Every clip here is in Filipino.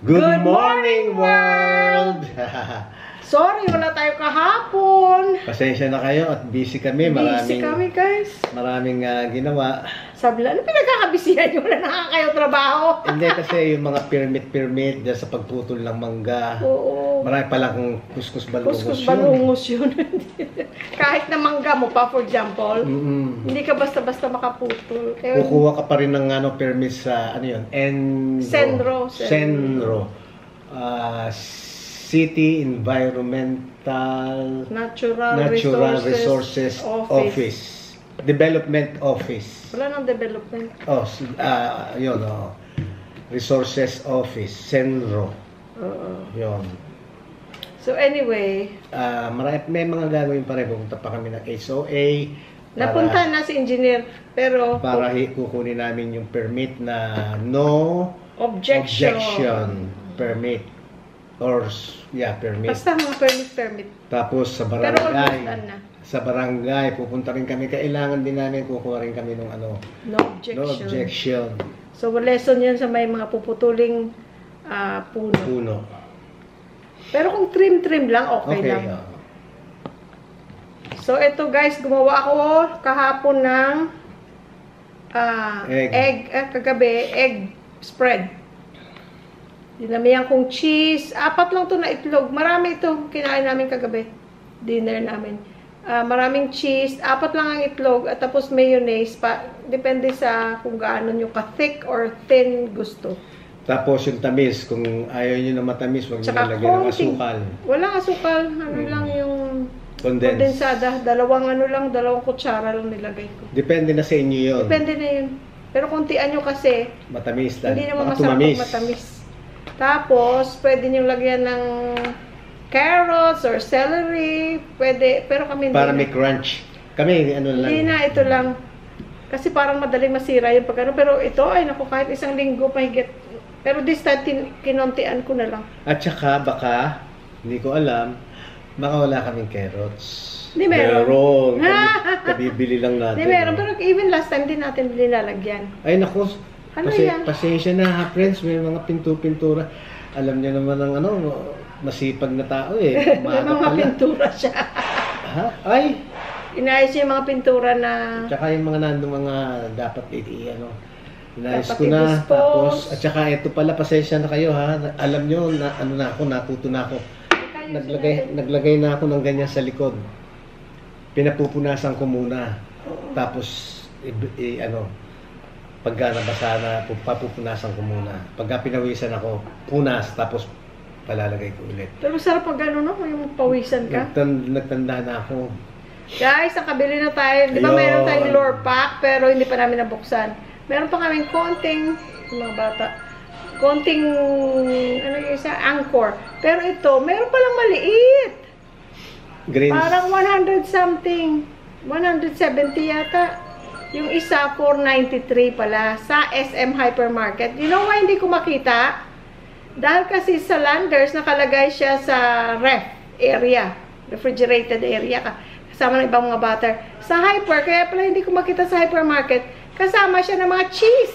Good morning, world! Sorry, wala tayo kahapon. Pasensya na kayo at busy kami. Busy kami, guys. Maraming ginawa. Sabi lang, ano pinagkakabisihan nyo? Wala na kayo trabaho. Hindi kasi yung mga permit dyan sa pagputol ng mangga. Oo. Marami palang kuskus balungos Kuskus balungos yun. Kahit na mangga mo pa, for example, hindi ka basta-basta makaputol. Kukuha ka pa rin ng permit sa, ano yun? Senro. City Environmental Natural Resources Office. Development Office. Wala nang development. Yun, Resources Office, Senro. Yun. So anyway, may mga gagawin pa rin. Pupunta pa kami ng HOA. Napunta na si engineer, pero para kukunin namin yung permit na no objection permit. Permit. Basta mga permit. Tapos sa barangay, pupunta rin kami. Kailangan din namin, kukuha rin kami ng no objection. So, lesson yan sa may mga puputuling puno. Pero kung trim lang, okay lang. So, ito guys, gumawa ako kahapon ng kagabi, egg spread. Dinamihan kong cheese. 4 lang to na itlog. Marami ito. Kinain namin kagabi. Dinner namin. Maraming cheese. 4 lang ang itlog. At tapos mayonnaise pa. Depende sa kung gaano nyo ka-thick or thin gusto. Tapos yung tamis. Kung ayaw nyo na matamis, huwag nyo nalagyan ng asukal. Walang asukal. Ano lang yung kondensada. Dalawang kutsara lang nilagay ko. Depende na sa inyo yun. Depende na yun. Pero kuntian nyo kasi, matamis lang. Hindi naman masarap kung matamis. Tapos, pwede nyo lagyan ng carrots or celery. Pwede, pero kami hindi. Para may crunch. Kami, lang. Hindi na, ito lang. Kasi parang madaling masira yung pagkano. Pero ito, ay naku, kahit isang linggo mahigit. Pero this time, kinontian ko na lang. At saka, baka, hindi ko alam, baka wala kaming carrots. Hindi meron. Meron. Kabibili lang natin. Hindi meron, pero even last time din natin nilalagyan. Ay, naku. Ano yan? Pasensya na ha, friends. May mga pintura. Alam niyo naman ang masipag na tao eh. May mga pintura siya. Ha? Ay! Inayos niya yung mga pintura na... Tsaka yung mga mga dapat inayos dapat ko na. i-dispose. Tapos, at saka ito pala, pasensya na kayo ha. Alam niyo, natuto na ako. Naglagay na ako ng ganyan sa likod. Pinapupunasan ko muna. Tapos, pagka nabasa na, papupunasan ko muna. Pagka pinawisan ako, punas, tapos palalagay ko ulit. Pero sarap pag gano'n, no? Yung pawisan ka. Nagtanda na ako. Guys, nakabili na tayo. Di ba mayroon tayong lure pack, pero hindi pa namin nabuksan. Meron pa kaming konting, mga bata, konting, Anchor. Pero ito, meron palang maliit. Greens. Parang 100 something. 170 yata. Yung isa, 493 pala, sa SM Hypermarket. You know why hindi ko makita? Dahil kasi sa Landers, nakalagay siya sa ref area. Refrigerated area. Kasama ng ibang mga butter. Sa Hyper, kaya pala hindi ko makita sa Hypermarket, kasama siya ng mga cheese.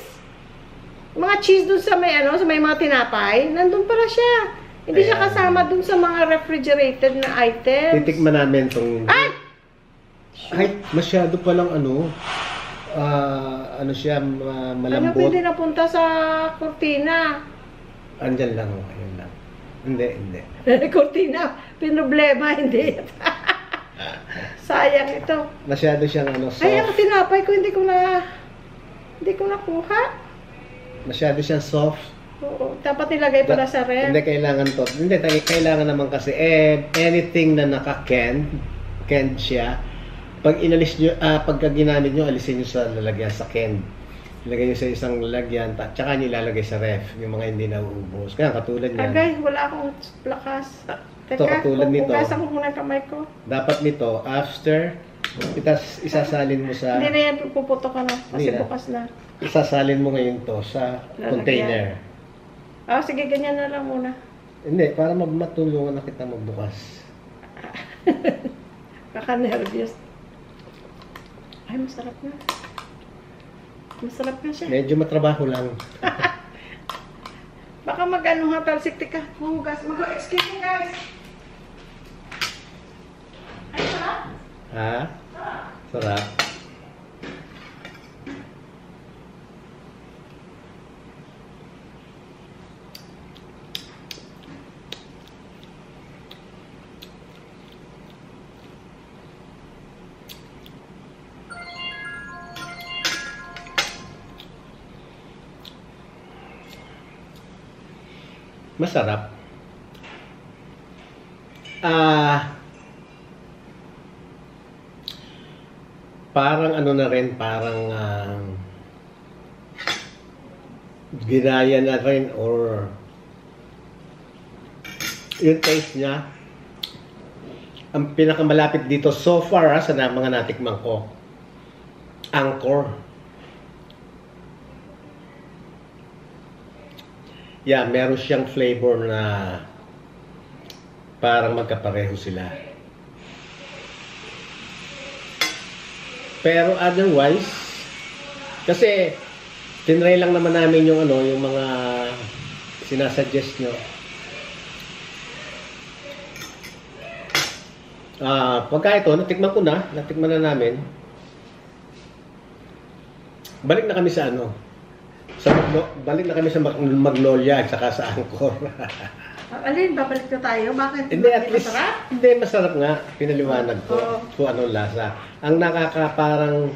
Mga cheese dun sa may, sa may mga tinapay, nandun pala siya. Hindi siya kasama dun sa mga refrigerated na items. Titikman namin itong... Ay, masyado palang siya, malambot. Ano pwede napunta sa Cortina? Andyan lang, ayun lang. Hindi. Cortina, pinoblema, hindi. Sayang ito. Masyado siyang soft. Ay, ang tinapay ko, hindi ko nakuha. Masyado siyang soft. Oo, dapat nilagay pala sa ref. Hindi, kailangan to. Hindi, kailangan naman kasi, anything na canned siya, pag inalis nyo, pagka ginamit nyo, alisin nyo sa lalagyan sa can. Ilagay nyo sa isang lalagyan, tsaka nyo ilalagay sa ref, yung mga hindi nauubos. Kaya katulad niyan. Guys, wala akong lakas. Ito, katulad nito. Pupugasan ko muna kamay ko. Dapat nito, after, isasalin mo sa... Hindi na yan, puputo ka na, kasi bukas na. Isasalin mo ngayon to sa container. Sige, ganyan na lang muna. Hindi, para matulungan na kita magbukas. Kaka-nervous. Ay, masarap na. Masarap na siya. Medyo matrabaho lang. Baka Baka mag-ano nga talsik, tika. Mahugas. Excuse me, guys. Ay, sarap. Ha? Sarap. Masarap. Parang ano na rin, parang ginaya na rin or yung taste niya. Ang pinakamalapit dito so far sa mga natikman ko, Angkor. Yeah, meron siyang flavor na parang magkapareho sila. Pero otherwise, kasi tinry lang naman namin yung ano, yung mga sinasuggest nyo. Pagka ito, natikman ko na, natikman na namin. Balik na kami sa ano, balik na kami sa Magnolia at saka sa Angkor. Alin, babalik na tayo? Bakit? Hindi, at least, masarap? hindi, masarap nga. Pinaliwanag ko kung anong lasa. Ang parang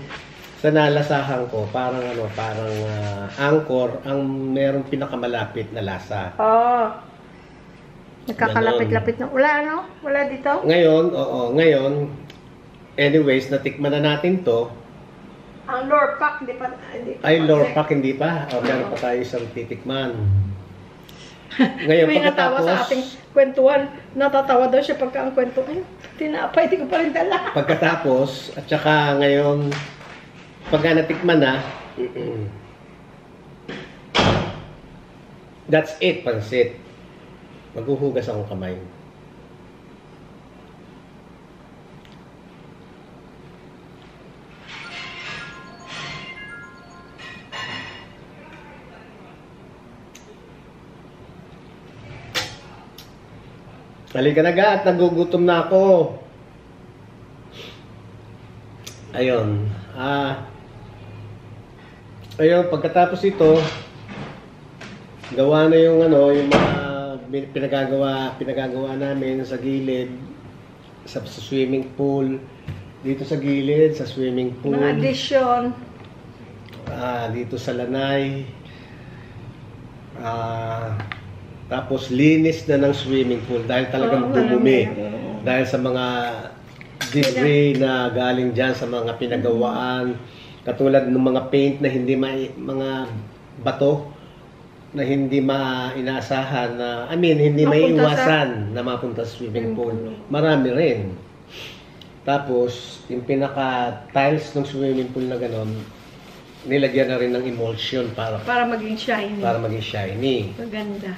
sa nalasahan ko, parang ano, parang Angkor, ang merong pinakamalapit na lasa. Nagkakalapit-lapit na. Wala, ano? Wala dito? Ngayon, ngayon, anyways, natikman na natin to. Ang Lorpak, hindi pa. Ay, Lorpak, hindi pa. Meron pa tayo isang titikman. Ngayon, may natawa sa ating kwentuhan. Natatawa daw siya pagka ang kwento. Ay, tinapay, di ko pa rin dala. Pagkatapos, at saka ngayon, pagka natikman na, that's it, pansit. Maghuhugas akong kamay. Halika na ga at nagugutom na ako. Ayun. Ayun, pagkatapos ito, gawa na yung ano, yung mga pinagagawa namin sa gilid, sa swimming pool, dito sa gilid, sa swimming pool. Mga addition. Dito sa lanay. Tapos linis na ng swimming pool dahil talagang dumumi. Dahil sa mga debris na galing dyan sa mga pinagawaan. Katulad ng mga paint na hindi mga bato na hindi inaasahan na, hindi maiiwasan na mapunta sa swimming pool. Marami rin. Tapos, yung pinaka-tiles ng swimming pool na gano'n, nilagyan na rin ng emulsion para maging shiny. Para maging shiny. Maganda.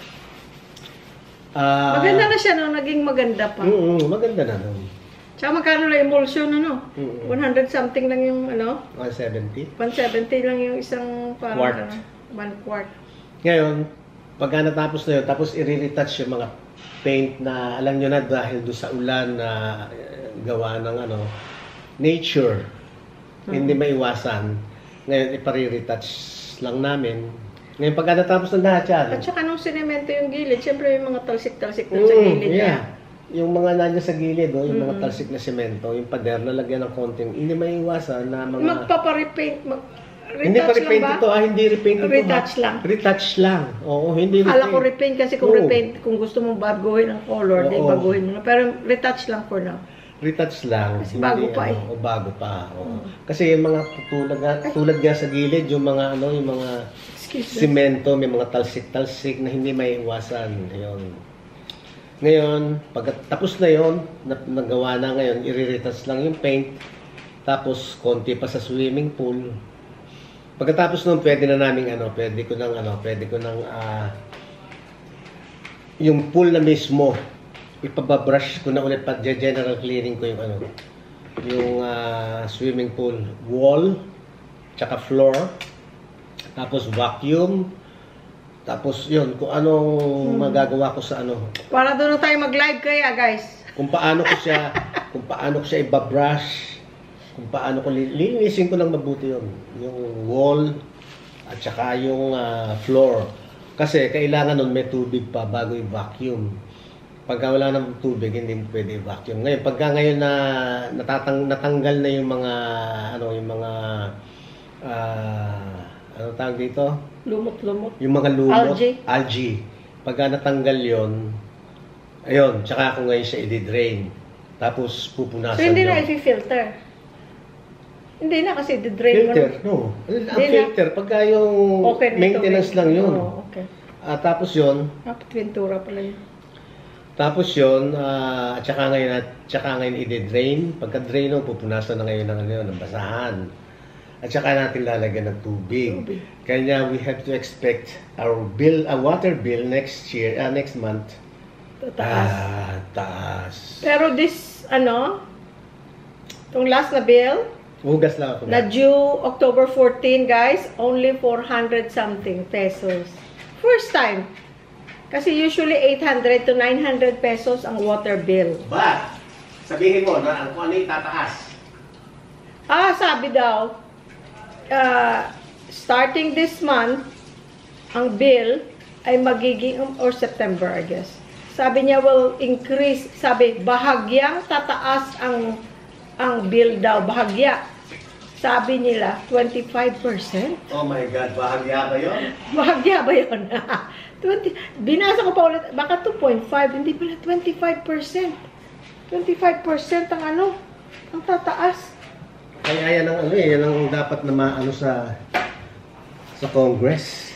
Maganda na siya nung naging maganda pa. Maganda na nun. Tsaka magkano lang emulsion, ano? 100 something lang yung, ano? 170? 170 lang yung isang parang, quart. 1 quart. Ngayon, pagka natapos na yun, tapos i-retouch yung mga paint na, alam nyo na, dahil doon sa ulan na gawa ng, ano, nature. Hindi maiwasan. Ngayon, ipare-retouch lang namin. Ngayon, pagka natapos na lahat yan. At saka nung sinemento yung gilid, siyempre yung mga talsik-talsik na sa gilid niya. Yung mga nandiyan sa gilid, yung mga talsik na semento, yung pader na lagyan ng konting, hindi maiwasan na mga... Magpaparepaint, hindi pa repaint ito, hindi repaint ito. Retouch lang. Retouch lang. Oo, hindi repaint. Hala ko repaint kasi kung repaint, kung gusto mong baguhin ang color, di baguhin mo na. Pero retouch lang for now. Retouch lang. Kasi bago pa eh. O bago pa. Kasi yung mga tulad nga sa gilid, yung mga ano, yung mga simento, may mga talsik-talsik na hindi maiiwasan. Ayun. Ngayon, pagkatapos na yon, nagawa na ngayon, i-retouch lang yung paint. Tapos konti pa sa swimming pool. Pagkatapos nun, pwede ko nang yung pool na mismo, ipababrush ko na ulit, general cleaning ko yung swimming pool wall, tsaka floor, tapos vacuum, Tapos yun, kung anong magagawa ko sa ano. Para doon na tayo mag-live kaya, guys. Kung paano ko siya ibabrush, kung paano ko lilinisin ko lang mabuti yun. Yung wall at saka yung floor. Kasi kailangan nun may tubig pa bago i-vacuum. Pagka wala ng tubig, hindi mo pwede i-vacuum. Ngayon, pagka ngayon na natanggal na yung mga ano tawag dito? Lumot-lumot. Yung mga lumot. Algae. Algae. Pagka natanggal yon, ayun, tsaka ako ngayon siya i-drain. Tapos pupunasan So, hindi yun. na i-filter. Hindi na kasi i-drain mo. Filter, no. Ang filter, pagka yung Okay, maintenance lang yun. Oh, okay. Tapos yun, Pintura pala yun. tapos yun, at saka ngayon i-drain. Pagka-drain mo, pupunasan na ngayon ng basahan. At saka natin lalagyan ng tubig. Kaya we have to expect our water bill next month. Taas. Taas. Pero itong last na bill, Hugas lang ako. na due October 14, guys, only 400 something pesos. First time. Kasi usually 800 to 900 pesos ang water bill. But, sabihin mo na kung ano yung tataas. Sabi daw, starting this month, ang bill ay magiging, or September, I guess. Sabi niya will increase, sabi, bahagyang tataas ang bill daw, bahagya. Sabi nila, 25%. Oh my God, bahagya ba yun? Bahagya ba yun? 20, binasa ko pa ulit, baka 2.5, hindi pala 25%. 25% ang ang tataas. Kaya yan ang yan ang dapat na maano sa Congress.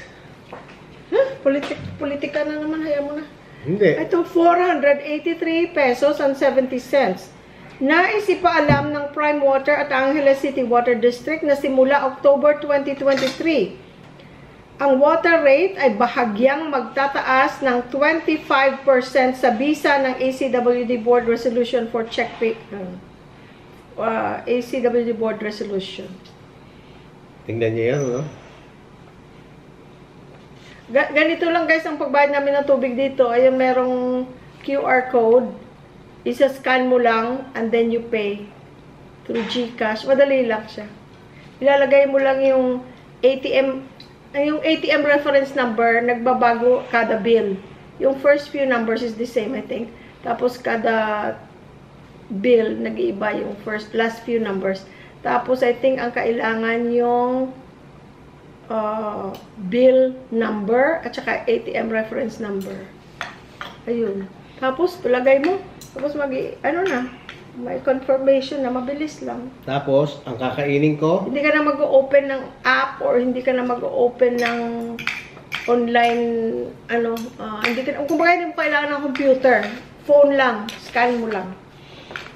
Politika na naman, hayaan mo na. Hindi. Ito, 483 pesos and 70 cents. Nais ipaalam ng Prime Water at Angeles City Water District na simula October 2023, ang water rate ay bahagyang magtataas ng 25% sa bisa ng ACWD Board Resolution for ACWD Board Resolution. Tingnan niyo yan, no? Ganito lang guys ang pagbayad namin ng tubig dito. Ayun, merong QR code. Isa-scan mo lang and then you pay through GCash. Madali lang siya. Ilalagay mo lang yung ATM reference number, nagbabago kada bill. Yung first few numbers is the same, I think. Tapos kada bill, nag-iiba yung last few numbers. Tapos I think ang kailangan yung bill number at saka ATM reference number. Ayun. Tapos, tulagay mo. Tapos, may confirmation na mabilis lang. Tapos, ang kakainin ko, Hindi ka na mag-open ng app or hindi ka na mag-open ng online, kumbaga hindi mo kailangan ng computer. Phone lang. Scan mo lang.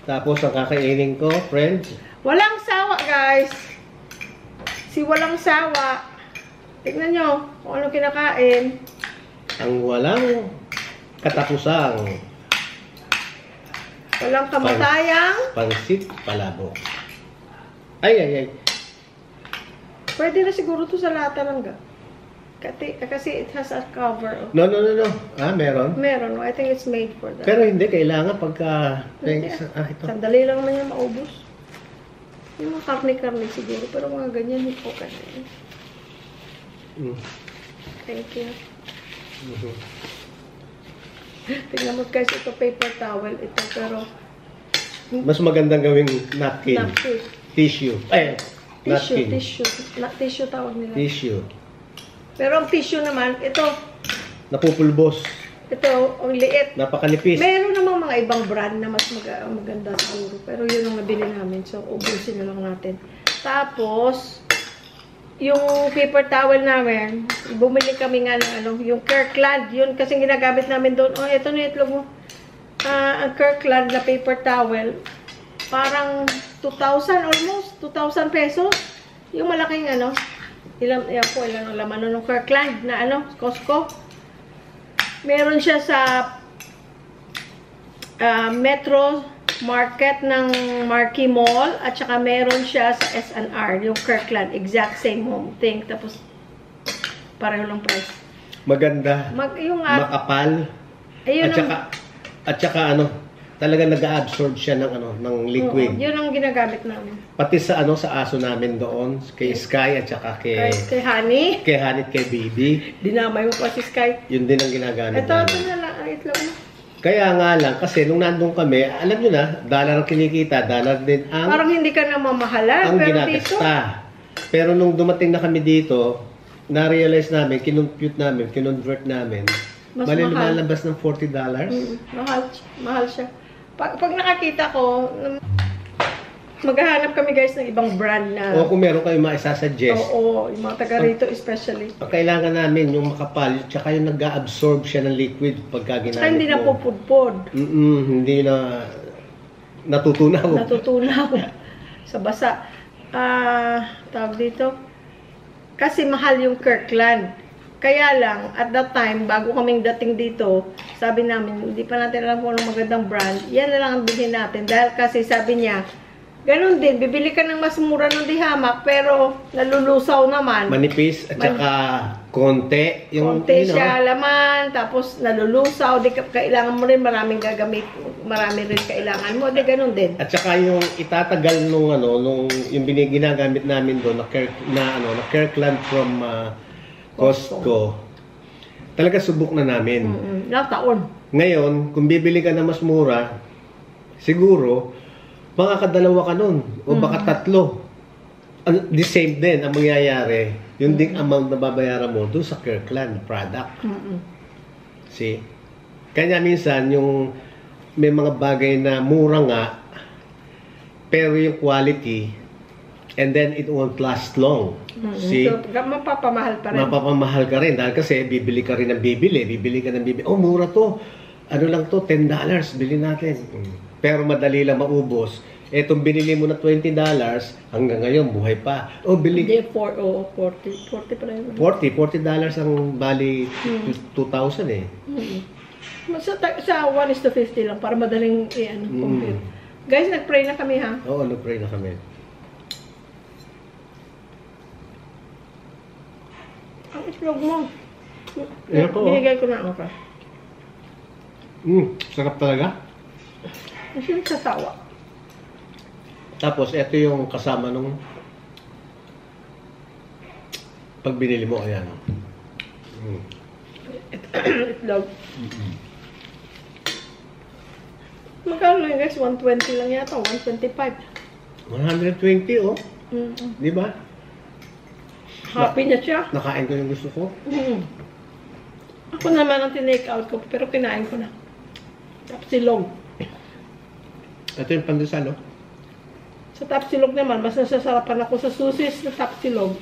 tapos ang kakainin ko, friends, Walang sawa, guys. Si walang sawa. Tignan nyo kung ano kinakain. ang walang katapusang Walang kamatayang. pansit palabok. Ay. Pwede na siguro to sa lata lang ga. Kasi it has a cover. No. Meron. Meron. I think it's made for that. Pero hindi, kailangan pagka... Hindi. ito. Sandali lang naman yung maubos. Yung mga karne-karne siguro. Pero mga ganyan, hindi po kanina. Thank you. Tingnan mo guys, ito paper towel. Ito, pero... Mas magandang gawing napkin. Napkin. Tissue. Napkin. Tissue tawag nila. Tissue. Pero ang tissue naman, ito, Napupulbos. ito, ang liit. Napakanipis. Meron namang mga ibang brand na mas maganda siguro. Pero yun ang nabili namin. So, ubusin na lang natin. Tapos, yung paper towel namin, bumili kami nga ng yung Kirkland. Yun kasi ginagamit namin doon. Oh, ito na itlog mo. Ang Kirkland na paper towel, parang 2,000 almost. 2,000 pesos. Yung malaking ilan ang laman ng Kirkland na Costco. Meron siya sa Metro Market ng Marquee Mall at saka meron siya sa S&R, yung Kirkland, exact same home thing. Tapos pareho lang price. maganda, Yung makapal, ayun at saka ano, talaga nag-absorb siya ng ano, ng liquid. Yun ang ginagamit namin. Pati sa ano, sa aso namin doon, kay Sky at saka kay Honey. Kay Honey at kay Baby. Dinamay mo pa si Sky. Yun din ang ginagamit Ito namin. na lang, ang itlog mo. Kaya nga lang, kasi nung nandun kami, alam nyo na, dollar ang kinikita, dollar din ang Parang hindi ka na mamahalan. ang Pero dito, ginagasta. Pero nung dumating na kami dito, na-realize namin, kinonvert namin, Mas bali mahal. lumalabas ng $40. Mahal siya. Pag nakakita ko, maghahanap kami guys ng ibang brand na. O kung meron kayo maisasuggest, Oo, yung mga taga rito especially. ang kailangan namin yung makapal, tsaka yung nag-absorb siya ng liquid pagka ginamit Saka hindi na mo. pupudpod. Hindi na natutunaw. Natutunaw sa basa. Tawag dito. Kasi mahal yung Kirkland. Kaya lang, at that time, bago kaming dating dito, sabi namin, hindi pa natin alam kung anong magandang brand. Yan na lang ang bilhin natin. Dahil kasi sabi niya, ganun din, bibili ka ng mas mura ng dihamak, pero nalulusaw naman. Manipis at saka konti. Yung, Konti siya laman, tapos nalulusaw. Di kailangan mo rin maraming gagamit. Marami rin kailangan mo. Di ganun din. At saka yung itatagal nung yung ginagamit namin doon na Kirkland from Costco. Talaga subok na namin. Ilang taon. Ngayon, kung bibili ka na mas mura, siguro makakadalawa ka nun o baka tatlo. The same din ang mangyayari. Yung ding amount na babayaran mo doon sa Kirkland product. See? Kanya minsan yung may mga bagay na mura nga pero yung quality and then it won't last long. See? So, mapapamahal pa rin. Mapapamahal ka rin dahil kasi bibili ka rin ng bibili. Oh, mura to. Ano lang to? $10. Bili natin. Pero madali lang maubos. Etong binili mo na $20 hanggang ngayon buhay pa. Oh, bili. Hindi, 40 pa rin. $40 ang bali 2,000 eh. Sa 1:50 lang para madaling compute. Guys, nag-pray na kami ha. Oo, nag-pray na kami. Ang itlog mo. Ayan po. Binigay ko na ako. Sarap talaga. Kasi sa tawa. Tapos, ito yung kasama nung pag binili mo, ayan. Itlog. Magkano lang guys? 120 lang yata. 125. 120 oh. Di ba? Happy na siya. Nakain ko yung gusto ko. Ako naman ang tinake out ko, pero kinain ko na. Tapsilog. Ito yung pandesal, oh. Sa tapsilog naman, mas nasasarapan ako sa susis na tapsilog.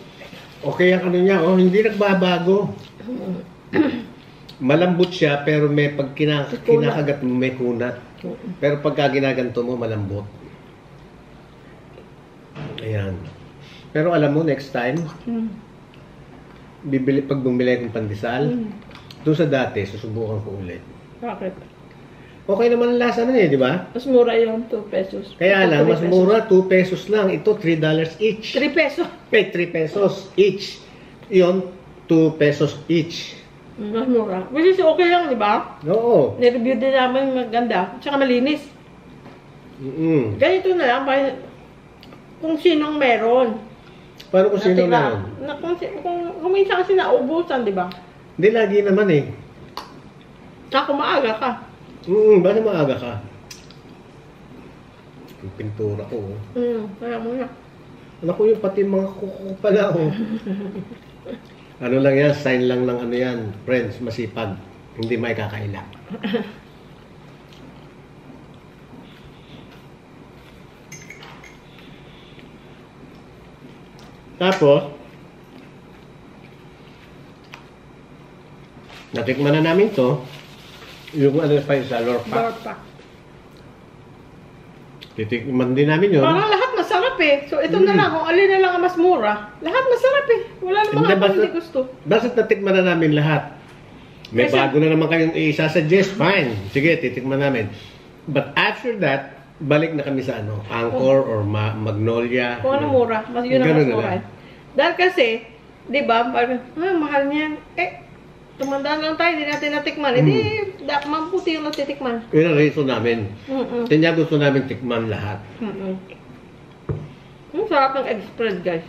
Okay ang ano niya, oh. Hindi nagbabago. Malambot siya, pero may pag kinakagat mo, may kunat. Pero pagka ginaganto mo, malambot. Ayan. Pero alam mo, next time, pag bumili ng pandesal, doon sa dati, susubukan ko ulit. Bakit? Okay naman ang lasa nun eh, di ba? Mas mura yung 2 pesos. Kaya Ito, lang, 3 mas pesos. mura, 2 pesos lang. Ito, $3 each. 3 pesos. 3 pesos each. Yun, 2 pesos each. Mas mura. Which is okay lang, di ba? Oo. Nireview din namin maganda. Tsaka malinis. Ganito na lang. Kung sinong meron. Paano kung sino Natira. na Kung minsan kasi naubusan, di ba? Hindi lagi naman eh. Ako maaga ka. Bakit maaga ka? Yung pintura ko. Kaya mo na. Alam ko yung pati mga kuko pala. Oh. Ano lang yan, sign lang ng ano yan. Friends, masipag. Hindi may kakaila. Tapos, natikman na namin to. Yung ano pa sa Lorpak. Lorpak. Titikman din namin yun. Parang lahat masarap eh. So ito na lang, kung alin na lang ang mas mura. Lahat masarap eh. Wala namang Hindi, ako hindi gusto. Basta't natikman na namin lahat. May Kasi- bago na naman kayong i-suggest, fine. Sige, titikman namin. But after that, balik na kami sa ano, Angkor or Magnolia. Kung ano mura, yun ang Ganun mas na mura. lang. Dahil kasi, di ba, parang, mahal niyan. tumanda lang tayo, hindi natin natikman. Hindi, mamputi yung natitikman. Yun ang reason namin. Kanya gusto namin tikman lahat. Ang sarap ng egg spread, guys.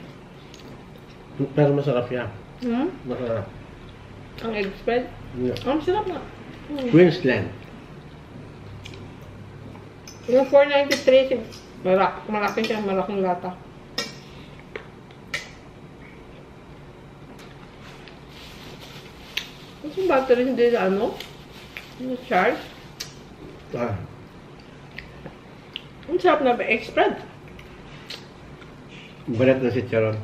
Pero masarap yan. Masarap. Ang egg spread? Yeah. Ang sarap na. Queensland. Yung 493, malaki siya, malaking lata. Yung battery hindi na ano? Yung charge? Ang sarap na ba? Egg spread. Balat na si Charon.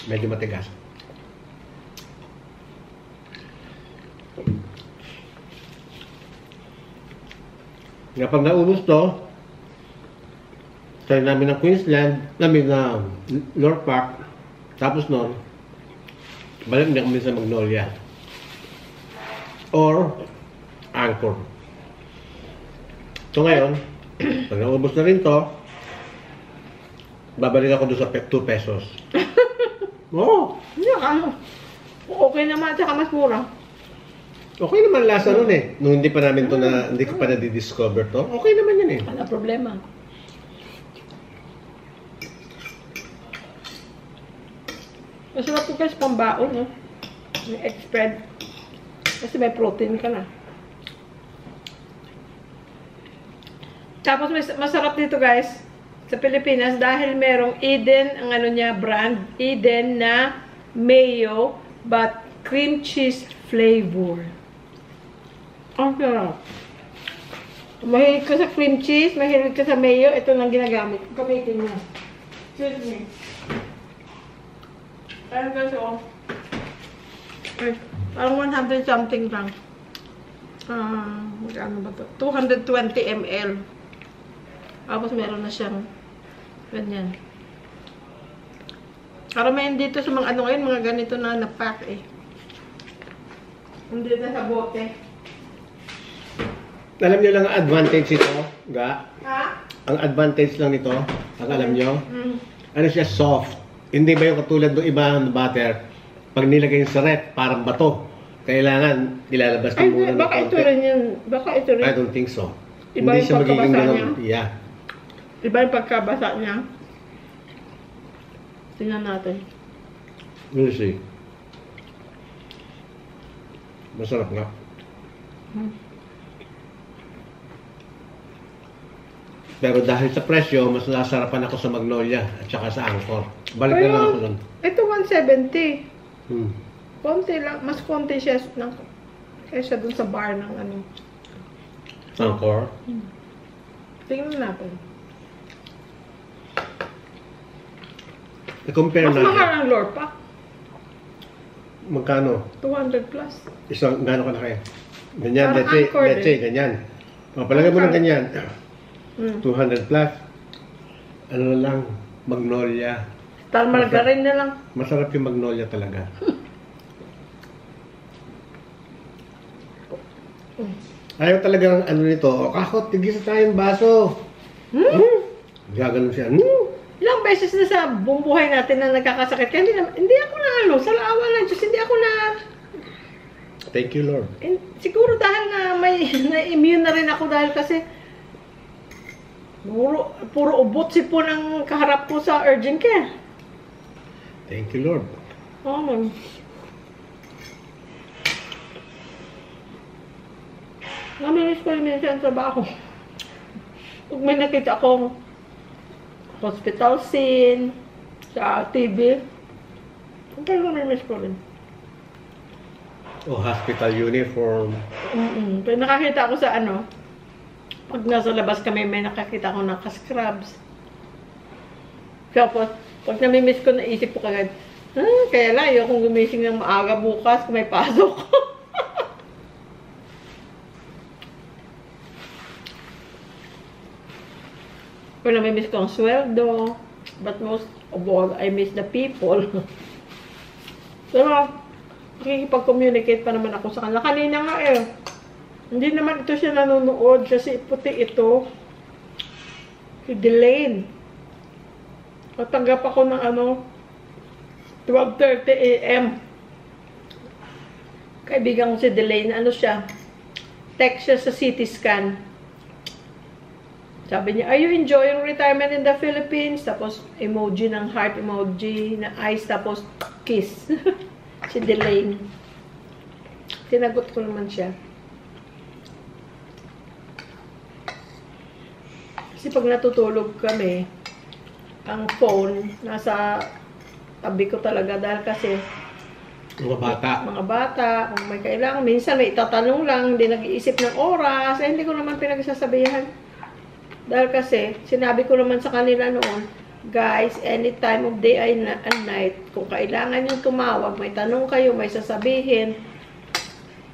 Medyo matigas. Kapag naubos to, tayo namin ng Queensland, namin na Lord Park, tapos nun, balik na kami sa Magnolia. Or, Anchor. So ngayon, pag naubos na rin to, babalik ako doon sa 2 pesos. Oo. Hindi, ano. Okay naman, tsaka mas mura. Okay naman lasa nun eh. Nung hindi pa namin to na, hindi ko pa na-discover to, okay naman yun eh. Wala problema. Masarap po guys, pambaon, no? May egg spread. Kasi may protein ka na. Tapos masarap dito guys, sa Pilipinas, dahil merong Eden, ang ano niya, brand, Eden na mayo, but cream cheese flavor. Ang sarap. Mahilig ka sa cream cheese, mahilig ka sa mayo, ito lang ginagamit. Gamitin mo. Excuse me. Ayun guys, oh. Ay, parang 100 something lang. Ano ba to? 220 ml. Tapos meron na siyang ganyan. Karamihan dito sa mga ano ngayon, mga ganito na na-pack eh. Hindi na sa bote. Alam nyo lang ang advantage ito, Ga? Ha? Ang advantage lang nito, ang alam nyo, ano siya, soft. Hindi ba yung katulad ng iba ng butter, pag nilagay sa ref, parang bato. Kailangan ilalabas din muna ng baka ito rin yun. Baka ito rin. I don't think so. Iba Hindi yung siya magiging pagkabasa ganun. Yeah. Iba yung pagkabasa niya. Tingnan natin. We'll see. Masarap nga. Pero dahil sa presyo, mas nasarapan ako sa Magnolia at saka sa Anchor. Balik na lang ako doon. Ito 170. Konti lang. Mas konti siya kaysa dun sa bar ng ano. Anchor? Tingnan natin. I-compare Mas natin. mahal ang Lorpa. Magkano? 200 plus. Isang, gano'n ka na kayo? Ganyan, Parang Anchor let's say, ganyan. O, palagay mo ng ganyan. 200 plus. Ano na lang, Magnolia. Tal margarine na lang. Masarap yung Magnolia talaga. Ayaw talaga ng ano nito. O, kakot, tigisa tayong baso. Gaganon siya. Ilang beses na sa buong buhay natin na nagkakasakit. Kaya hindi ako na ano, sa awa ng Diyos, hindi ako na... Thank you, Lord. Siguro dahil na may na-immune na rin ako dahil kasi puro ubot sipon ang kaharap ko sa urgent care. Thank you, Lord. Oh. Naminis ko rin minsan ang trabaho. Pag may nakita akong hospital scene sa TV, pero naminis ko rin. O, hospital uniform. Pero nakakita ako sa ano, pag nasa labas kami, may nakakita ko naka-scrubs. Tapos, pag namimiss ko, naisip ko kagad, kaya lang, ayokong gumising ng maaga bukas kung may pasok. Pero namimiss ko ang sweldo, but most of all, I miss the people. Pero, nakikipag-communicate pa naman ako sa kanila. Kanina nga eh, hindi naman ito siya nanonood kasi puti ito. Si Delaine. Matanggap ako ng ano, 12:30 AM. kaibigan ko si Delaine, ano siya, text siya sa CT scan. Sabi niya, are you enjoying retirement in the Philippines? Tapos emoji ng heart emoji, na eyes, tapos kiss. Si Delaine. Tinagot ko naman siya. Kasi pag natutulog kami, ang phone, nasa tabi ko talaga dahil kasi mga bata, kung may kailangan, minsan may itatanong lang, hindi nag-iisip ng oras, hindi ko naman pinagsasabihan. Dahil kasi, sinabi ko naman sa kanila noon, guys, any time of day and night, kung kailangan yung tumawag, may tanong kayo, may sasabihin,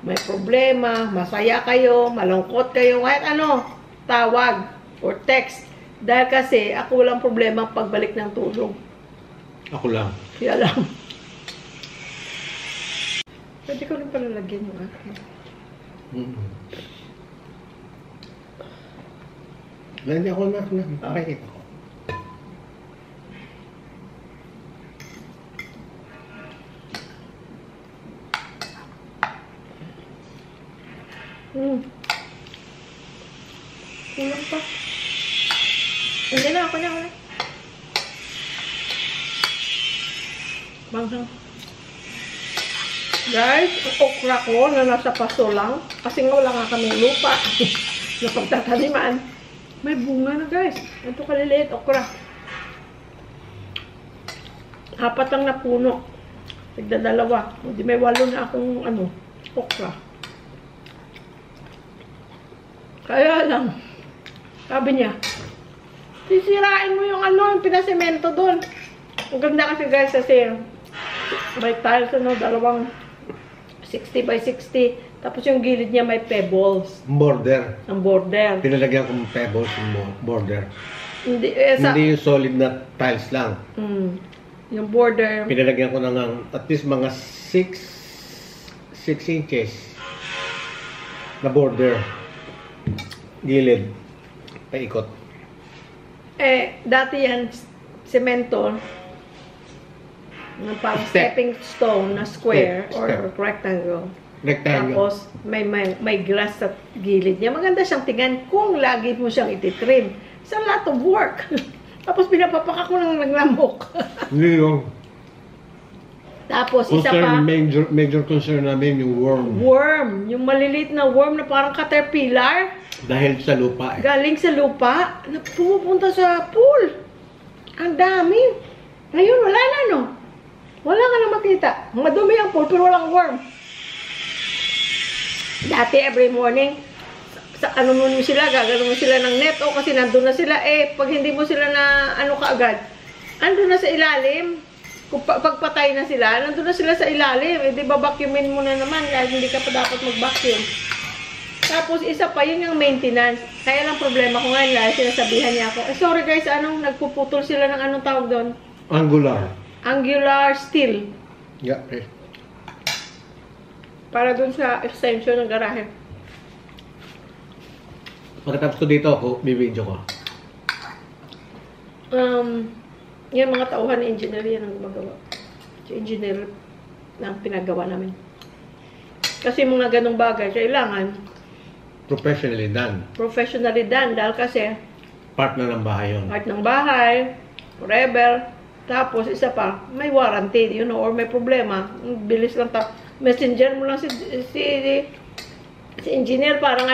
may problema, masaya kayo, malungkot kayo, kahit ano, tawag or text. Dahil kasi, ako walang problema pagbalik ng tulog. Ako lang. Kaya lang. Pwede ko lang pala lagyan yung akin. Hindi ako na. Okay, ito ko. Kulang pa. Hindi na, ako na. Banghang. Guys, ang okra ko na nasa paso lang. Kasi nga wala nga kami lupa. Na pagtataniman. May bunga na guys. Ito kaliliit, okra. 4 lang na puno. Nagdadalawa. Hindi may 8 na akong okra. Kaya lang, sabi niya, sisirain mo yung yung pinasemento doon. Ang ganda kasi guys, kasi may tiles, dalawang 60 by 60. Tapos yung gilid niya may pebbles. Border. Ang border. Pinalagyan ko ng pebbles yung border. Hindi, hindi yung solid na tiles lang. Yung border. Pinalagyan ko ng at least mga 6 inches na border. Gilid. Paikot. Dati yan, semento, parang stepping stone na square or rectangle. Tapos, may glass sa gilid niya. Maganda siyang tingnan kung lagi mo siyang ititrim. It's a lot of work. Tapos, pinapapaka ko ng naglamok. Hindi yun. Tapos, isa pa. Major concern namin yung worm. Worm. Yung maliliit na worm na parang caterpillar. Dahil sa lupa. Galing sa lupa. Na pumupunta sa pool. Ang dami. Ngayon, wala na, no? Wala ka na makita. Madumi ang pool, pero walang worm. Dati, every morning, mo sila, gagano mo sila ng net, o kasi nandun na sila, pag hindi mo sila na, kaagad, andun na sa ilalim. Kung pagpatay na sila, nandun na sila sa ilalim, di ba vacuumin mo na naman, kahit hindi ka pa dapat mag-vacuum. Tapos, isa pa, yun yung maintenance. Kaya lang problema ko ngayon, sinasabihan niya ako, sorry guys, nagpuputol sila ng anong tawag doon? Angular steel. Yeah, Para dun sa extension ng garahe. Pagkatapos ko dito, bibidyo ko. Yung mga tauhan na engineer, yan ang gumagawa. Si engineer na pinagawa namin. Kasi mga ganong bagay, kailangan Professionally done. Dahil kasi Part na ng bahay yun. Part ng bahay, forever. Tapos, isa pa, may warranty, or may problema. Bilis lang messenger mo lang si engineer, parang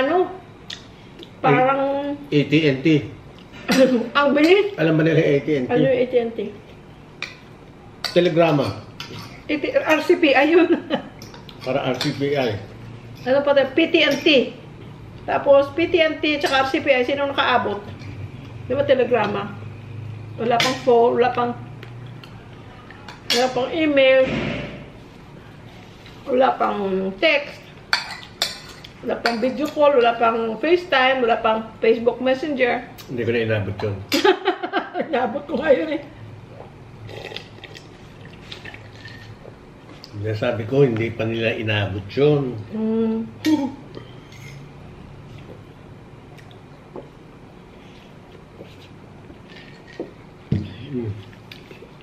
parang AT&T. ang bilis. Alam ba nila AT&T? Ano yung AT&T? Telegrama. RCP, ayun. Para RCPI. Ano pa tayo? PT&T. Tapos, PT&T tsaka RCPI, sino nakaabot? Di ba telegrama? Wala pang phone, wala pang email, wala pang text, wala pang video call, wala pang FaceTime, wala pang Facebook Messenger. Hindi ko na inabot yun. Inabot ko ngayon Sabi ko, hindi pa nila inabot yun.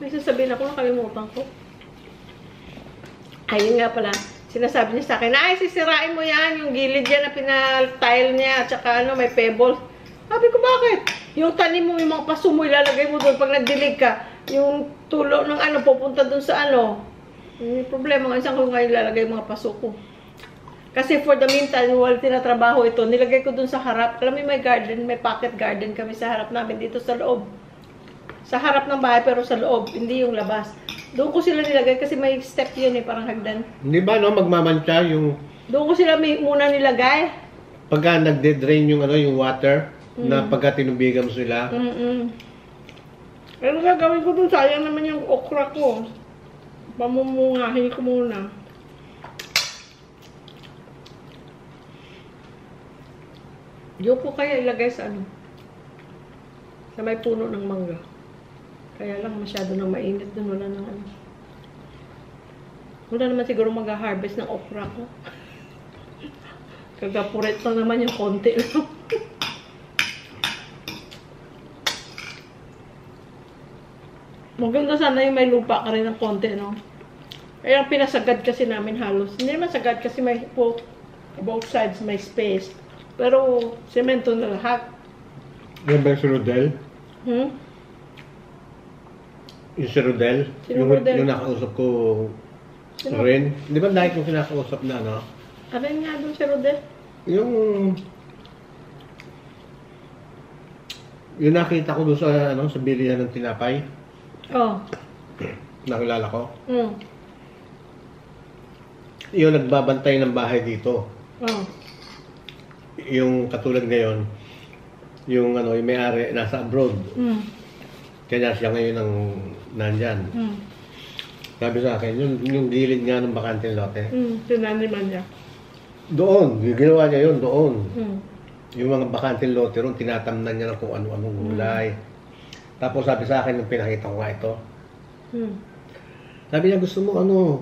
May sasabihin ako, nakalimutan ko. Ayun nga pala, Sinasabi niya sa akin, ay, sisirain mo yan, yung gilid yan na pinal-tile niya, at saka ano, may pebbles. Sabi ko, bakit? Yung tanim mo, yung mga paso mo, ilalagay mo doon pag nagdilig ka. Yung tulo ng ano, pupunta doon sa ano. Yung problema nga, isang ko ngayon ilalagay mga paso ko. Kasi for the meantime, while tinatrabaho ito, nilagay ko doon sa harap. Alam mo, may garden, may pocket garden kami sa harap namin dito sa loob. Sa harap ng bahay, pero sa loob, hindi yung labas. Doon ko sila nilagay kasi may step yun eh, parang hagdan. Hindi ba, no, magmamantsa yung... Doon ko sila muna nilagay. Pagka nagde-drain yung, ano, yung water, na pagka tinubigan mo sila. Ano gagawin ko doon? Sayang naman yung okra ko. Pamumungahin ko muna. Diyo ko kaya ilagay sa ano? Sa may puno ng mangga. Kaya lang masyado nang mainit dun. Wala nang ano. Wala naman siguro mag-harvest ng okra ko. Kagapuret lang naman yung konti lang. Maganda sana yung may lupa ka rin ng konti, no? Kaya pinasagad kasi namin halos. Hindi naman sagad kasi may both sides may space. Pero semento na lahat. Yung ba si Rodel? Yung si Rodel? Yung nakausap ko rin. Di ba dahil kong kinakausap na, no? Ano yung nga doon si Rodel? Yung nakita ko doon sa, ano, sa bilihan ng tinapay. Oh. Nakilala ko. Yung nagbabantay ng bahay dito. Oh. Yung katulad ngayon, yung ano, yung may-ari nasa abroad. Kaya siya ngayon ang nandyan. Sabi sa akin, yung gilid nga ng bakanteng lote. Sinaniman niya. Doon, ginawa niya yun, doon. Yung mga bakanteng lote ron, tinatamnan niya ng kung ano-anong gulay. Tapos sabi sa akin, nung pinakita ko nga ito, sabi niya, gusto mo ano,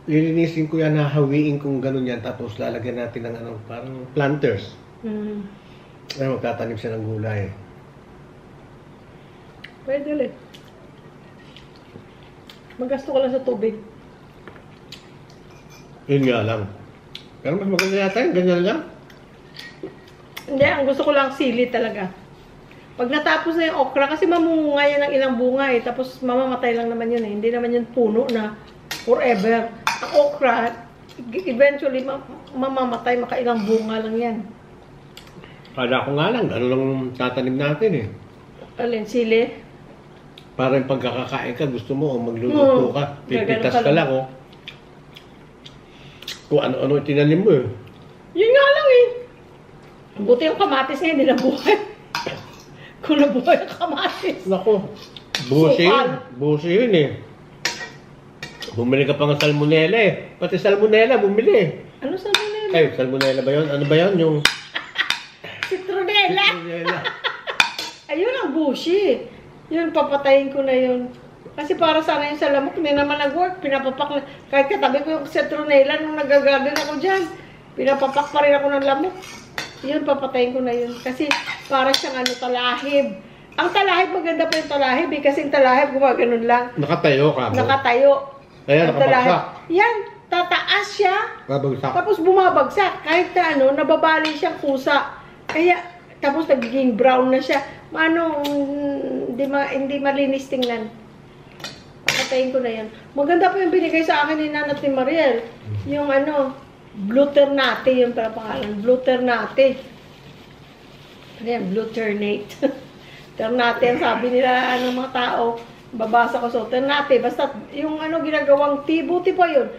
lilinisin ko yan, hahawiin kong ganun yan, tapos lalagyan natin ng ano, parang planters. Ay, magtatanim siya ng gulay. Pwede ulit. Magasto ko lang sa tubig. Yun nga lang. Pero mas maganda yata yun, ganyan lang. Hindi, ang gusto ko lang sili talaga. Pag natapos na yung okra, kasi mamunga yan ng ilang bunga eh, tapos mamamatay lang naman yun eh. Hindi naman yun puno na forever. Ang okra, eventually mamamatay, makailang bunga lang yan. Kala ko nga lang, ano lang tatanim natin eh. Alin, sili? Para yung pagkakakain ka, gusto mo, o magluluto ka, pipitas ka lang, oh. Kung ano-ano tinanim mo eh. Yun nga lang eh. Buti yung kamatis ngayon, hindi nabuhay. Kung nabuhay yung kamatis. Nako, busi yun eh. Bumili ka pa ng salmonella eh. Pati salmonella, bumili. Ano salmonella? Ay, salmonella ba yun? Ano ba yun? Yung... Citronella. Ayun ang bushi. Yun, papatayin ko na yun. Kasi para sana yung sa lamok, hindi naman nag-work. Pinapapak na. Kahit katabi ko yung citronella nung nag-garden ako dyan. Pinapapak pa rin ako ng lamok. Yun, papatayin ko na yun. Kasi para siyang ano, talahib. Ang talahib, maganda pa yung talahib eh. Kasi yung talahib, gumaganon lang. Nakatayo ka mo? Nakatayo. Ayan, nakabagsak. Yan, tataas siya. Babagsak. Tapos bumabagsak. Kahit na ano, nababali siyang kusa. Kaya, tapos nagiging brown na siya. Ano, hindi malinis tingnan. Patayin ko na yan. Maganda pa yung binigay sa akin ni Nanat ni Mariel. Yung ano, Blue Ternate yung pangalan. Blue Ternate. Ano yan? Blue Ternate. Ternate ang sabi nila ng mga tao. Babasa ko so Ternate. Basta yung ano ginagawang tea, buti pa yun.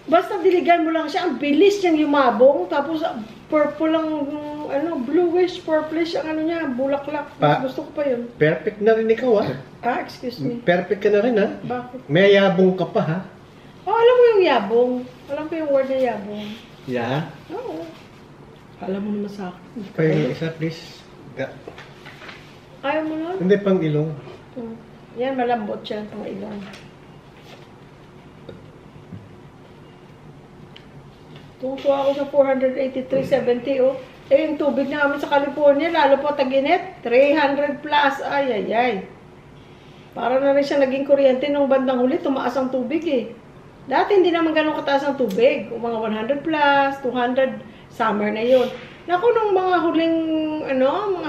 Basta diligan mo lang siya. Ang bilis niyang yumabong. Tapos purple lang, ano, bluish, purplish ang ano niya. Bulaklak. Gusto ko pa yun. Perfect na rin ikaw ah. Excuse me. Perfect ka na rin ah. Bakit? May yabong ka pa ha. Oh, alam mo yung yabong. Alam ko yung word na yabong. Yeah? Oo. Alam mo naman sa akin. Pahingin isa please. Ayaw mo nun? Hindi, pang ilong. Yan, malambot siya pang ilong. Tungkuha ako sa 483.70 oh. Eh, yung tubig namin sa California, lalo pa tag-init, 300 plus. Ay, ay, ay. Para na rin siya naging kuryente nung bandang huli, tumaas ang tubig eh. Dati hindi naman ganun kataas ang tubig. Kung mga 100 plus, 200, summer na yun. Naku, nung mga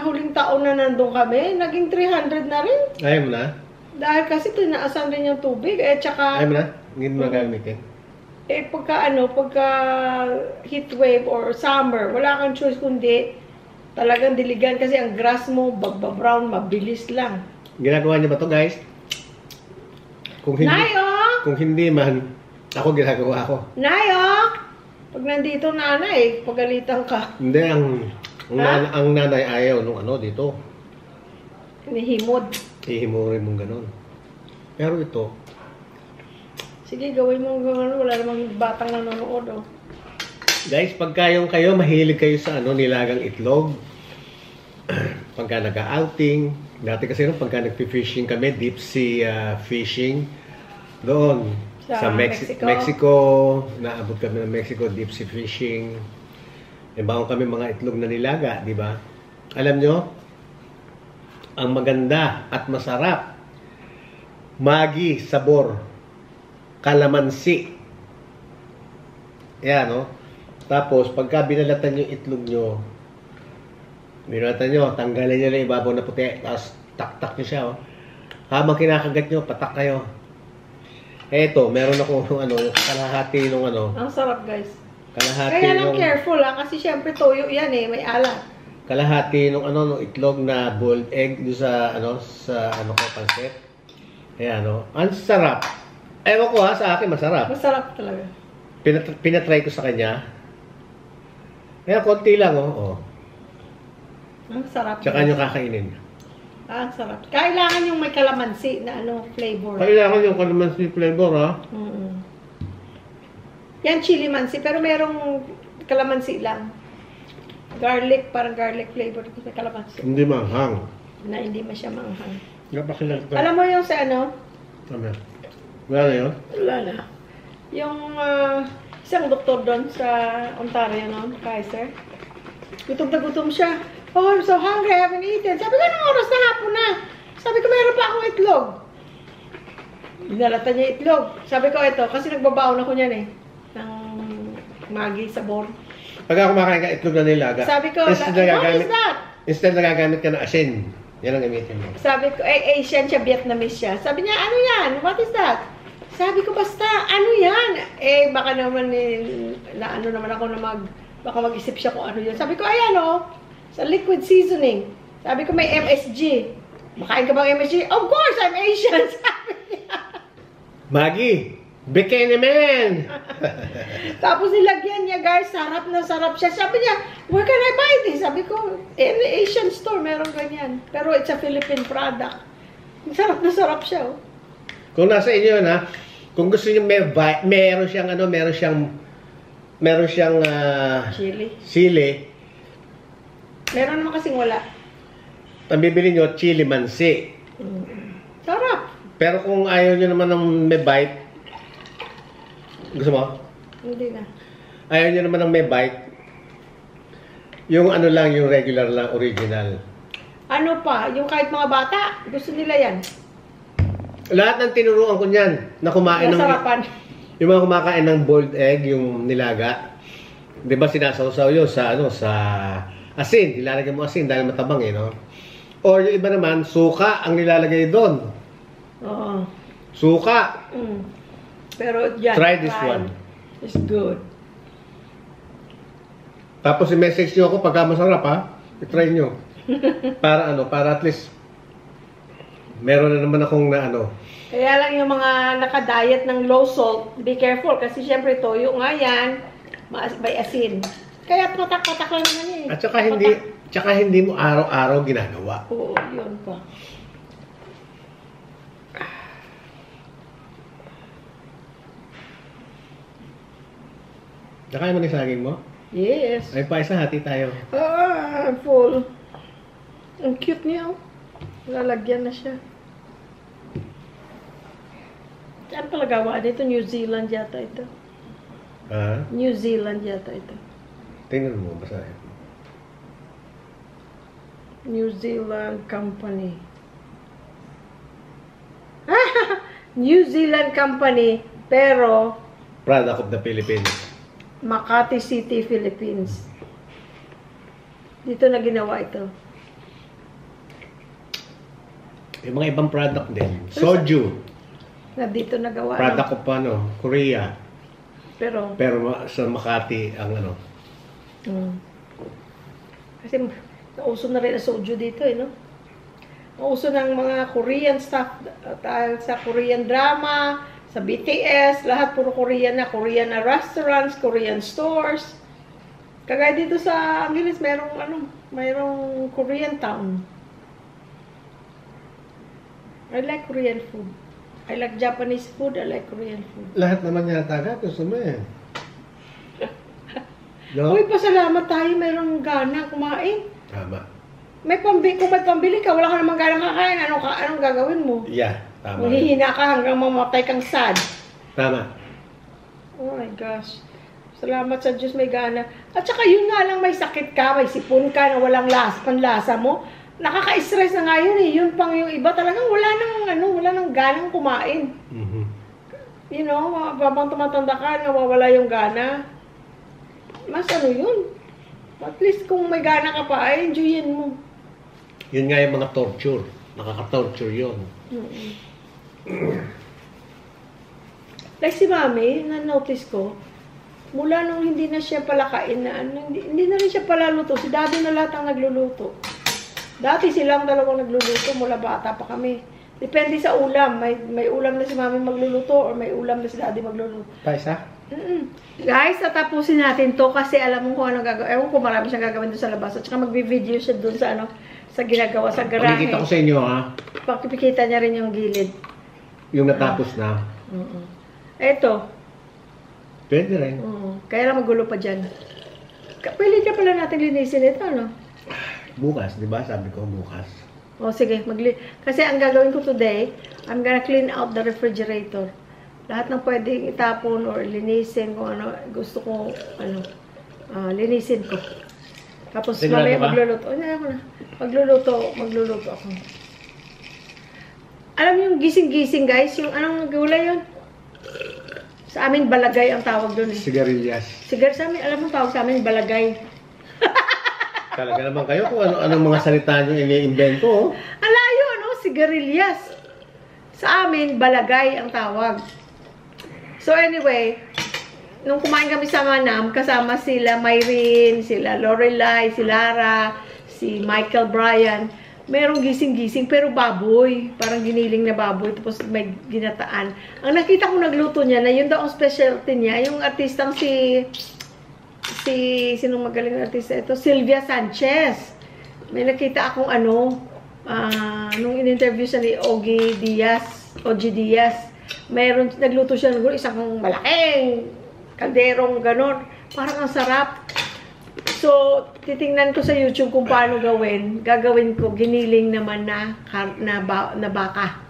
huling taon na nandun kami, naging 300 na rin. Ayaw mo na? Dahil kasi tinaasan rin yung tubig. Eh, tsaka... Ayaw mo na? Hindi mo na gamitin? Eh, pagka heat wave or summer, wala kang choice kundi talagang diligan kasi ang grass mo, brown, mabilis lang. Ginagawa niyo ba to, guys? Kung hindi, kung hindi man, ako ginagawa ko. Nayo! Pag nandito nanay, pagalitan ka. Hindi, ang nanay ayaw nung dito. Hinihimod. Hihimurin mong ganun. Pero ito, sige, gawin mo gano'n. Wala namang batang nanonood, oh. guys, pagka yung kayo, mahilig kayo sa nilagang itlog. Pagka nag-outing, dati kasi pagka nag-fishing kami, deep sea fishing, doon, sa Mexico, naabot kami ng Mexico, deep sea fishing. Ibaon kami mga itlog na nilaga, di ba? Alam nyo, ang maganda at masarap, magi, sabor, kalamansi. Yan, no? Tapos, pagka binalatan yung itlog nyo, tanggalin nyo na yung ibabaw na puti, tapos tak-tak nyo siya, oh. Habang kinakagat nyo, patak kayo. Eto, meron ako kalahati nung Ang sarap, guys. Kalahati kaya lang careful, kasi syempre toyo yan may alat. Kalahati nung nung itlog na boiled egg doon sa pansit. Ayan, ang sarap. Ewan ko sa akin masarap. Masarap talaga. Pinatry ko sa kanya. Kaya konti lang, oh. Ang sarap. Tsaka nyo kakainin. Ang sarap. Kailangan yung may kalamansi na flavor. Kailangan yung kalamansi flavor, ha? Yan chili mansi, pero merong kalamansi lang. Garlic, parang garlic flavor. May kalamansi. Hindi manghang. Na hindi siya manghang. Napakilagta. Alam mo yung sa Tama. Wala na yun? Wala na. Yung isang doktor doon sa Ontario, Kaiser. Gutom na gutom siya. Oh, I'm so hungry, I haven't eaten. Sabi ko, anong oras na hapon na? Sabi ko, meron pa akong itlog. Dinalata niya itlog. Sabi ko, ito, kasi nagbabaon ako niyan ng magi, sabor. Pag ako kumakain ka itlog na nilaga, sabi ko, what is that? Instead nagagamit ka ng asin. Yan ang gamitin mo. Sabi ko, Asian siya, Vietnamese siya. Sabi niya, ano yan? What is that? Sabi ko, basta, ano yan? Baka naman, naman ako na baka mag-isip siya kung ano yan. Sabi ko, ayan sa liquid seasoning. Sabi ko, may MSG. Makain ka bang MSG? Of course, I'm Asian. Sabi niya. Maggi, bikini man. Tapos nilagyan niya, guys, sarap na sarap siya. Sabi niya, where can I buy this? Sabi ko, in the Asian store, meron ganyan. Pero it's a Philippine product. Sarap na sarap siya, oh. Kung nasa inyo na, kung gusto niyo meron siyang chili. Meron naman kasing wala. Ang bibili nyo, chili mansi. Sarap. Pero kung ayaw nyo naman ng may bite, gusto mo? Hindi na. Ayaw nyo naman ng may bite, yung yung regular lang, original. Ano pa? Yung kahit mga bata, gusto nila yan. Lahat ng tinuruan ko niyan, na kumain yung mga kumakain ng boiled egg, yung nilaga, di ba sinasawsaw yun sa asin, nilalagay mo asin dahil matabang no? Or yung iba naman, suka ang nilalagay doon. Oo. Suka. Pero yan, try this one. It's good. Tapos i-message nyo ako pagka masarap, ha? I-try nyo. Para at least meron na naman akong Kaya lang yung mga naka-diet ng low salt, be careful kasi syempre toyo nga yan, may asin. Kaya patak-patak lang naman At saka hindi mo araw-araw ginagawa. Oo, yun pa. Nakain mo na yung saging mo? Yes. Ay pa, isa hati tayo. I'm full. Ang cute niya, lalagyan na siya. Saan pala gawa dito? New Zealand yata ito. New Zealand yata ito. Tingnan mo, basahin. New Zealand Company. New Zealand Company, pero Product of the Philippines. Makati City, Philippines. Dito na ginawa ito. Yung mga ibang product din. Soju. Na dito nagawa. Product of Korea. Pero sa Makati ang Kasi nauso na rin ang soju dito no? Nauso ng mga Korean stuff dahil sa Korean drama, sa BTS, lahat puro Korean na restaurants, Korean stores. Kagaya dito sa Angeles, mayroong Korean town. I like Korean food. I like Japanese food, I like Korean food. Lahat naman yata gusto mo eh. No? Uy, pasalamat tayo, mayroong gana kumain. Tama. Kung may pambili ka, wala ka namang gana kakain, anong gagawin mo? Yeah, tama. Hihina ka hanggang mamatay kang sad. Tama. Oh my gosh. Salamat sa Diyos may gana. At saka yun nga lang, may sakit ka, may sipon ka na walang panlasa mo. Nakaka-stress na nga yun eh. Yun pang yung iba talagang wala nang ganang kumain. You know, habang tumatanda ka, nawawala yung gana. Mas yun. At least kung may gana ka pa, ay enjoyin mo. Yun nga yung mga torture. Nakaka-torture yun. Like si Mami, na-notice ko, mula nung hindi na siya palakain na hindi na rin siya palaluto. Si Daddy na lahat ang nagluluto. Dati silang dalawang nagluluto mula bata pa kami. Depende sa ulam. May ulam na si Mami magluluto or may ulam na si Daddy magluluto. Paisa? Guys, tatapusin natin to kasi alam mo kung ano gagawin. Ewan ko marami siyang gagawin doon sa labas. At saka magbi-video siya doon sa sa ginagawa sa garahe. Pakikita ko sa inyo ha. Pakikita niya rin yung gilid. Yung natapos na. Eto. Pwede rin. Kaya lang magulo pa dyan. Pwede ka pala natin linisin ito, no? Bukas, di ba? Sabi ko bukas. O sige, kasi ang gagawin ko today, I'm gonna clean out the refrigerator. Lahat ng pwedeng itapon or linisin kung ano, gusto ko, linisin ko. Tapos mamaya magluluto. Magluluto ako. Alam mo yung gising-gising guys, yung anong gulay yun? Sa amin, balagay ang tawag doon eh. Sigarilyas. Sa amin, alam mo tawag sa amin, balagay. Talaga naman kayo kung anong mga salita nyo ini-invento, oh. Alayo, sigarilyas. Sa amin, balagay ang tawag. So anyway, nung kumain kami sa Manam, kasama sila Myrene, sila Lorelai, si Lara, si Michael Bryan, merong gising-gising pero baboy, parang giniling na baboy, tapos may ginataan. Ang nakita ko nagluto niya, na yun daw ang specialty niya, yung artistang sinong magaling na artista ito? Sylvia Sanchez. May nakita akong nung in-interview siya ni Ogie Diaz, nagluto siya ng isang malaking kalderong ganon. Parang ang sarap. So, titingnan ko sa YouTube kung paano gawin. Gagawin ko, giniling naman na baka.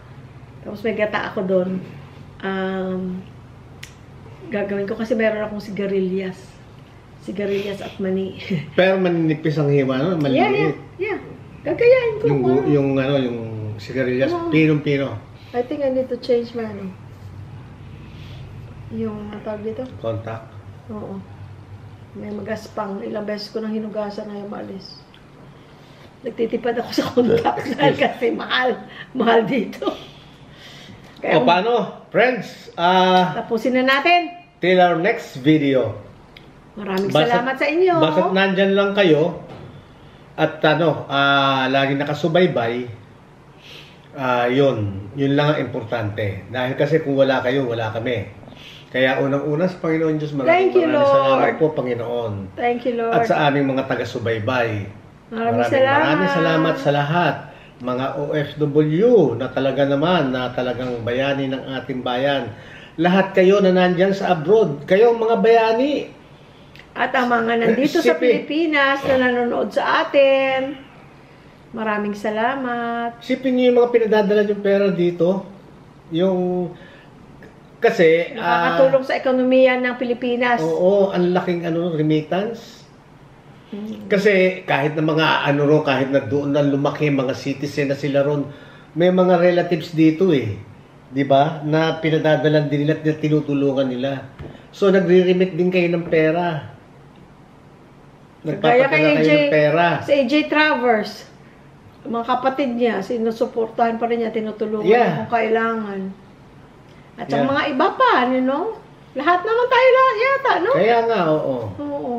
Tapos may gata ako doon. Gagawin ko kasi meron akong sigarilyas at mani. Pero maninipis ang hiwa, no? Maliliit. Yeah. Gagayain ko. Yung sigarilyas, pinong-pino. I think I need to change my yung tawag dito? Contact. Oo. May magaspang. Ilang beses ko nang hinugasan na yung malis. Nagtitipad ako sa contact kasi mahal dito. Kaya, paano? Friends, tapusin na natin. Till our next video. Maraming salamat sa inyo. Basta't nandyan lang kayo at lagi nakasubaybay, yun lang ang importante. Dahil kasi kung wala kayo, wala kami. Kaya unang-una sa Panginoon Diyos, maraming salamat po, Panginoon. Thank you, Lord. At sa aming mga taga-subaybay. Maraming salamat sa lahat. Mga OFW na talagang bayani ng ating bayan. Lahat kayo na nandyan sa abroad, kayo mga bayani. At ang mga nandito sa Pilipinas na nanonood sa atin, maraming salamat. Sipin niyo yung mga pinadadala yung pera dito. Kasi nakakatulong sa ekonomiya ng Pilipinas. Oo, ang laking remittance. Kasi kahit na mga kahit na doon na lumaki mga citizen na sila ron, may mga relatives dito 'di ba? Na pinadadalan din nila at tinutulungan nila. So, nagre-remit din kayo ng pera. Gaya kay Nagpapadala kayo ng pera. Si AJ Travers, mga kapatid niya, sinusuportahan pa rin niya, tinutulungan Yeah. kung kailangan. At sa Yeah. mga iba pa, lahat naman tayo lahat yata, no? Kaya nga, oo. Oo.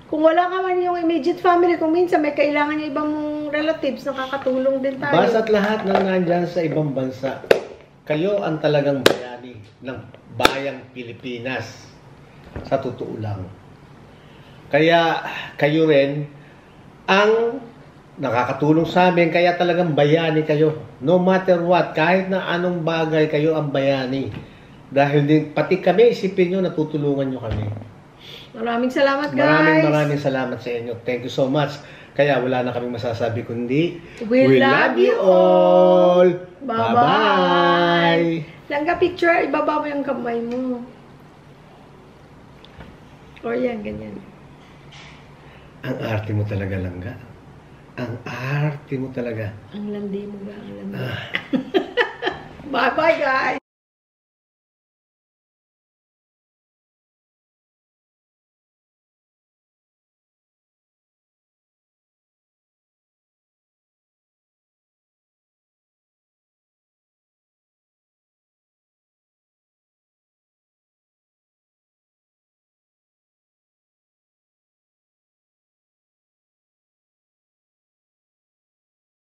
Kung wala ka man yung immediate family, kung minsan may kailangan yung ibang relatives, nakakatulong din tayo. Basta't lahat ng nandyan sa ibang bansa, kayo ang talagang bayani ng bayang Pilipinas. Sa totoo lang. Kaya kayo rin ang nakakatulong sa amin, kaya talagang bayani kayo. No matter what, kahit na anong bagay, kayo ang bayani. Dahil din, pati kami, isipin nyo, natutulungan nyo kami. Maraming salamat, guys. Maraming salamat sa inyo. Thank you so much. Kaya wala na kaming masasabi kundi We love you all. Bye-bye. Bye-bye. Langga picture, ibaba mo yung kamay mo. O yan, ganyan. Ang arte mo talaga, Langga. Ang arte mo talaga. Ang landi mo ba? Ang landi. Bye-bye, guys.